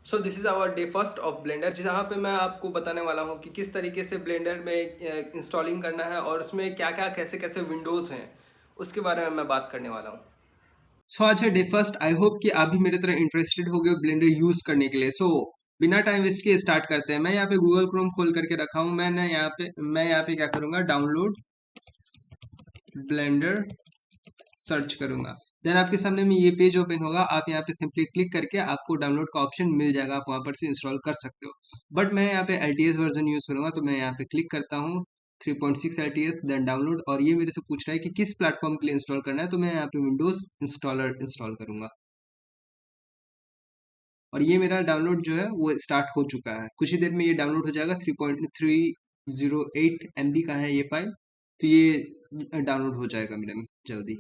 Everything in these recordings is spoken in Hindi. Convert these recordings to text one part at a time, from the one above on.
So this is our day first of Blender, जहाँ पे मैं आपको बताने वाला हूँ कि किस तरीके से ब्लेंडर में इंस्टॉलिंग करना है और उसमें क्या क्या कैसे कैसे विंडोज़ हैं, उसके बारे में मैं बात करने वाला हूँ। सो आज है डे फर्स्ट। आई होप कि आप भी मेरे तरह इंटरेस्टेड हो गए ब्लेंडर यूज़ करने के लिए। सो बिना टाइम वेस्ट किए स्टार्ट करते हैं। मैं यहाँ पे गूगल क्रोम खोल करके रखा हूँ। मैं यहाँ पे क्या करूँगा, डाउनलोड ब्लेंडर सर्च करूंगा। देन आपके सामने में ये पेज ओपन होगा। आप यहाँ पे सिंपली क्लिक करके आपको डाउनलोड का ऑप्शन मिल जाएगा, आप वहां पर से इंस्टॉल कर सकते हो। बट मैं यहाँ पे LTS वर्जन यूज करूंगा, तो मैं यहाँ पे क्लिक करता हूँ 3.6 LTS, देन डाउनलोड। और ये मेरे से पूछ रहा है कि किस प्लेटफॉर्म के लिए इंस्टॉल करना है, तो मैं यहाँ पे विंडोज इंस्टॉलर इंस्टॉल करूंगा। और ये मेरा डाउनलोड जो है वो स्टार्ट हो चुका है। कुछ ही देर में ये डाउनलोड हो जाएगा। 3.308 MB का है ये फाइल, तो ये डाउनलोड हो जाएगा मेरे में जल्दी।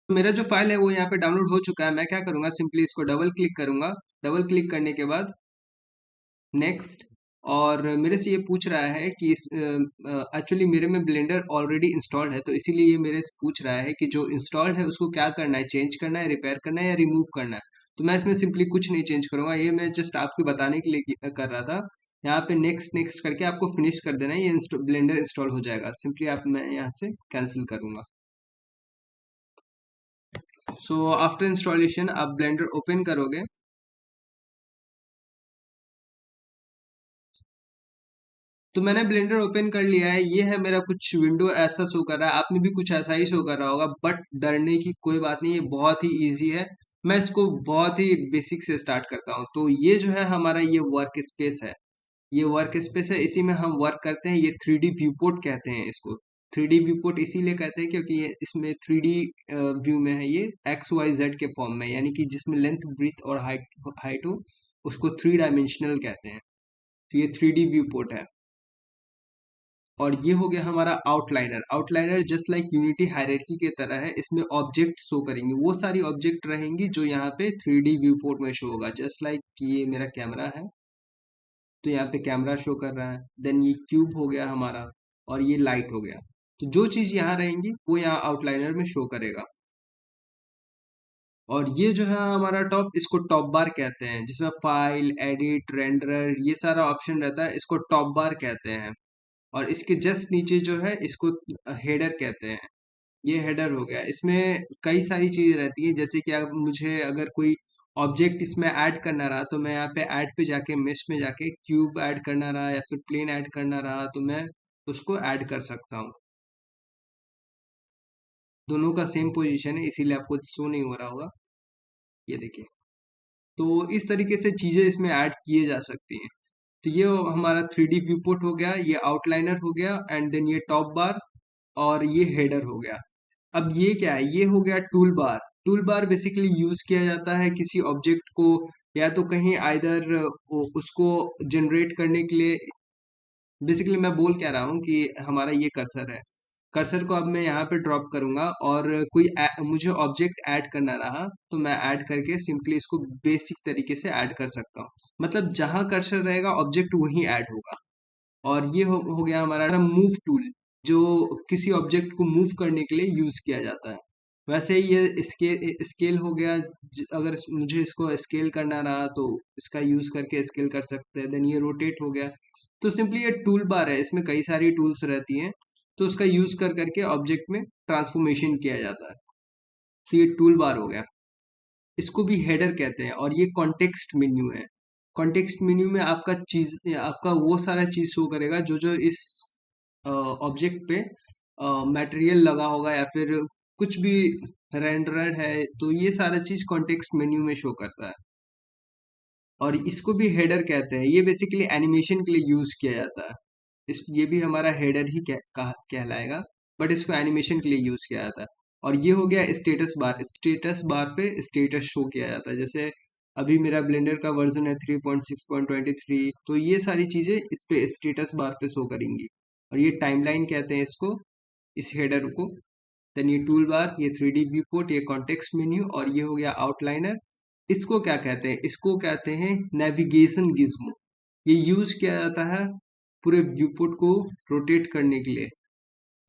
तो मेरा जो फाइल है वो यहाँ पे डाउनलोड हो चुका है। मैं क्या करूँगा, सिंपली इसको डबल क्लिक करूँगा। डबल क्लिक करने के बाद नेक्स्ट। और मेरे से ये पूछ रहा है कि एक्चुअली मेरे में ब्लेंडर ऑलरेडी इंस्टॉल्ड है, तो इसीलिए ये मेरे से पूछ रहा है कि जो इंस्टॉल्ड है उसको क्या करना है, चेंज करना है, रिपेयर करना है या रिमूव करना है। तो मैं इसमें सिंपली कुछ नहीं चेंज करूँगा, ये मैं जस्ट आपको बताने के लिए कर रहा था। यहाँ पे नेक्स्ट नेक्स्ट करके आपको फिनिश कर देना है, ये ब्लेंडर इंस्टॉल हो जाएगा। सिंपली आप मैं यहाँ से कैंसिल करूँगा। सो आफ्टर इंस्टॉलेशन आप ब्लेंडर ओपन करोगे। तो मैंने ब्लेंडर ओपन कर लिया है। ये है मेरा कुछ विंडो ऐसा शो कर रहा है, आप में भी कुछ ऐसा ही शो कर रहा होगा। बट डरने की कोई बात नहीं, ये बहुत ही इजी है। मैं इसको बहुत ही बेसिक से स्टार्ट करता हूँ। तो ये जो है हमारा ये वर्क स्पेस है। ये वर्क स्पेस है, इसी में हम वर्क करते हैं। ये 3D व्यू पोर्ट कहते हैं इसको। 3D व्यू पोर्ट इसीलिए कहते हैं क्योंकि ये इसमें 3D व्यू में है, ये XYZ के फॉर्म में, यानी कि जिसमें लेंथ ब्रीथ और हाइट हाइट हो, उसको 3 डायमेंशनल कहते हैं। तो ये 3D व्यू पोर्ट है। और ये हो गया हमारा outliner. Outliner just like unity hierarchy के तरह है, इसमें ऑब्जेक्ट शो करेंगे, वो सारी ऑब्जेक्ट रहेंगी जो यहाँ पे 3D व्यू पोर्ट में शो होगा। जस्ट लाइक ये मेरा कैमरा है, तो यहाँ पे कैमरा शो कर रहा है। देन ये क्यूब हो गया हमारा, और ये लाइट हो गया। तो जो चीज यहाँ रहेंगी वो यहाँ आउटलाइनर में शो करेगा। और ये जो है हमारा टॉप, इसको टॉप बार कहते हैं, जिसमें फाइल, एडिट, रेंडरर, ये सारा ऑप्शन रहता है, इसको टॉप बार कहते हैं। और इसके जस्ट नीचे जो है इसको हेडर कहते हैं। ये हेडर हो गया। इसमें कई सारी चीजें रहती है, जैसे कि अगर मुझे अगर कोई ऑब्जेक्ट इसमें ऐड करना रहा, तो मैं यहाँ पे ऐड पे जाके मेश में जाके क्यूब ऐड करना रहा या फिर प्लेन ऐड करना रहा, तो मैं उसको ऐड कर सकता हूँ। दोनों का सेम पोजीशन है, इसीलिए आपको शो नहीं हो रहा होगा। ये देखिए। तो इस तरीके से चीजें इसमें ऐड किए जा सकती हैं। तो ये हमारा 3D व्यू पोर्ट हो गया, ये आउटलाइनर हो गया, एंड देन ये टॉप बार और ये हेडर हो गया। अब ये क्या है, ये हो गया tool bar. Tool bar basically use किया जाता है किसी ऑब्जेक्ट को, या तो कहीं आइदर उसको जनरेट करने के लिए। बेसिकली मैं बोल क्या रहा हूँ कि हमारा ये कर्सर है। कर्सर को अब मैं यहाँ पे ड्रॉप करूंगा, और कोई मुझे ऑब्जेक्ट ऐड करना रहा, तो मैं ऐड करके सिंपली इसको बेसिक तरीके से ऐड कर सकता हूँ। मतलब जहां कर्सर रहेगा ऑब्जेक्ट वहीं ऐड होगा। और ये हो गया हमारा मूव टूल, जो किसी ऑब्जेक्ट को मूव करने के लिए यूज किया जाता है। वैसे ही ये स्केल हो गया। अगर मुझे इसको स्केल करना रहा, तो इसका यूज करके स्केल कर सकते हैं। देन ये रोटेट हो गया। तो सिंपली ये टूल बार है, इसमें कई सारी टूल्स रहती हैं, तो उसका यूज कर करके ऑब्जेक्ट में ट्रांसफॉर्मेशन किया जाता है। तो ये टूल बार हो गया। इसको भी हेडर कहते हैं। और ये कॉन्टेक्स्ट मेन्यू है। कॉन्टेक्स्ट मेन्यू में आपका वो सारा चीज शो करेगा जो जो इस ऑब्जेक्ट पे मटेरियल लगा होगा, या फिर कुछ भी रेंडर्ड है, तो ये सारा चीज कॉन्टेक्स्ट मेन्यू में शो करता है। और इसको भी हेडर कहते हैं। ये बेसिकली एनिमेशन के लिए यूज किया जाता है। ये भी हमारा हेडर ही कहलाएगा, बट इसको एनिमेशन के लिए यूज किया जाता है। और ये हो गया स्टेटस बार। स्टेटस बार पे स्टेटस शो किया जाता है। जैसे अभी मेरा ब्लेंडर का वर्जन है 3.6.23, तो ये सारी चीजें इस पे स्टेटस बार पे शो करेंगी। और ये टाइमलाइन कहते हैं इसको, इस हेडर को। देन ये टूल बार, ये 3D व्यू पोर्ट, ये कॉन्टेक्स्ट मेन्यू, और ये हो गया आउटलाइनर। इसको क्या कहते हैं, इसको कहते हैं नेविगेशन गिज्मो। ये यूज किया जाता है पूरे व्यू पोर्ट को रोटेट करने के लिए,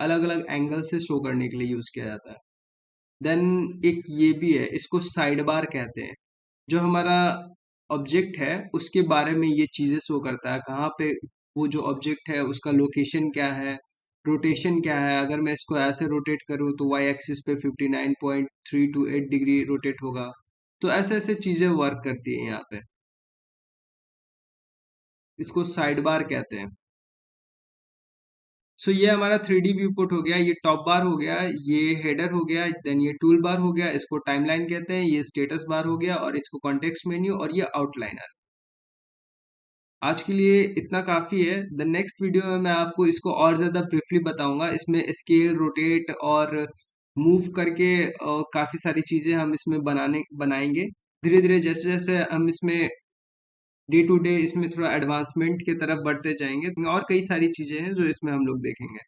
अलग अलग एंगल से शो करने के लिए यूज किया जाता है। देन एक ये भी है, इसको साइड बार कहते हैं। जो हमारा ऑब्जेक्ट है उसके बारे में ये चीजें शो करता है, कहाँ पे वो जो ऑब्जेक्ट है उसका लोकेशन क्या है, रोटेशन क्या है। अगर मैं इसको ऐसे रोटेट करूँ तो वाई एक्सिस पे 59.328 डिग्री रोटेट होगा। तो ऐसे ऐसे चीजें वर्क करती है यहाँ पे। इसको साइड बार कहते हैं। सो ये हमारा 3D व्यू पोर्ट हो गया, ये टॉप बार हो गया, ये हेडर हो गया, देन ये टूल बार हो गया, इसको टाइमलाइन कहते हैं, ये स्टेटस बार हो गया, और इसको कॉन्टेक्स्ट मेन्यू, और ये आउटलाइनर। आज के लिए इतना काफी है। द नेक्स्ट वीडियो में मैं आपको इसको और ज्यादा ब्रीफली बताऊंगा। इसमें स्केल, रोटेट और मूव करके काफी सारी चीजें हम इसमें बनाएंगे धीरे धीरे, जैसे जैसे हम इसमें डे टू डे इसमें थोड़ा एडवांसमेंट की तरफ बढ़ते जाएंगे, और कई सारी चीजें हैं जो इसमें हम लोग देखेंगे।